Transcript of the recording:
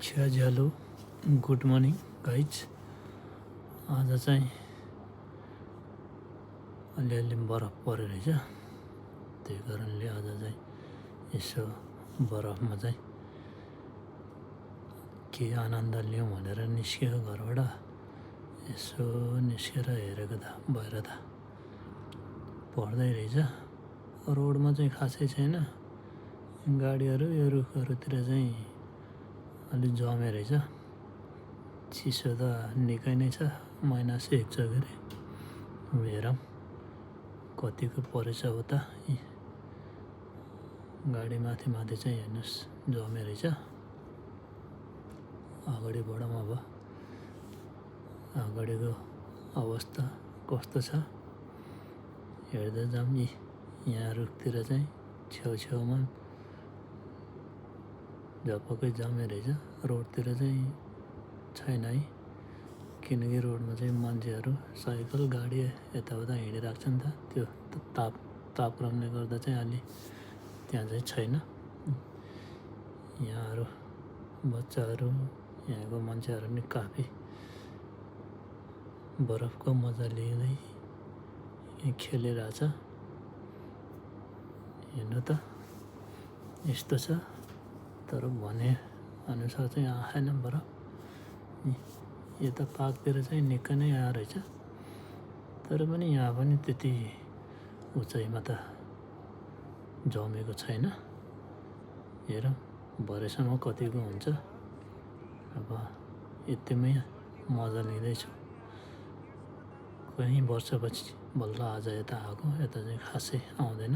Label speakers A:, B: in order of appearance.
A: Hello good morning guys. आज चाहिँ अलिअलि बरफ परेको रहेछ, त्यही कारणले आज चाहिँ यसो बरफमा चाहिँ के आनन्द लिउँ भनेर निस्क्यो घरबाट। यसो निस्केर हेरेको त भएर त पर्दै रहेछ। रोडमा चाहिँ खासै छैन गाडीहरू, यो रुखहरूतिर चाहिँ अलिक जमे रहेछ। चिसो त निकै नै छ, माइनस 1 छ के अरे। हेरौँ कतिको परेछ उता। गाडी माथि चाहिँ हेर्नुहोस् जमे रहेछ। अगाडि बढौँ अब, अगाडिको अवस्था कस्तो छ हेर्दै जाऊँ। यहाँ रुखतिर चाहिँ छेउछेउमा झपक्कै जमे रहेछ। रोडतिर चाहिँ छैन है, किनकि रोडमा चाहिँ मान्छेहरू साइकल गाडी यताउता हिँडिरहेको छ नि त। त्यो तापक्रमले गर्दा चाहिँ अलि त्यहाँ चाहिँ छैन। यहाँहरू बच्चाहरू, यहाँको मान्छेहरू नि काफी बरफको मजा लिँदै खेलिरहेछ। हेर्नु त यस्तो छ, तर भने अनुसार चाहिँ आएन बरफ। यता पाकतिर चाहिँ निकै नै आएको रहेछ, तर पनि यहाँ पनि त्यति उचाइमा त जमेको छैन। हेरौँ भरेसम्म कतिको हुन्छ। अब यतिमै मजा लिँदैछु। कहीँ वर्षपछि बल्ल आज यता आएको, यता चाहिँ खासै आउँदैन।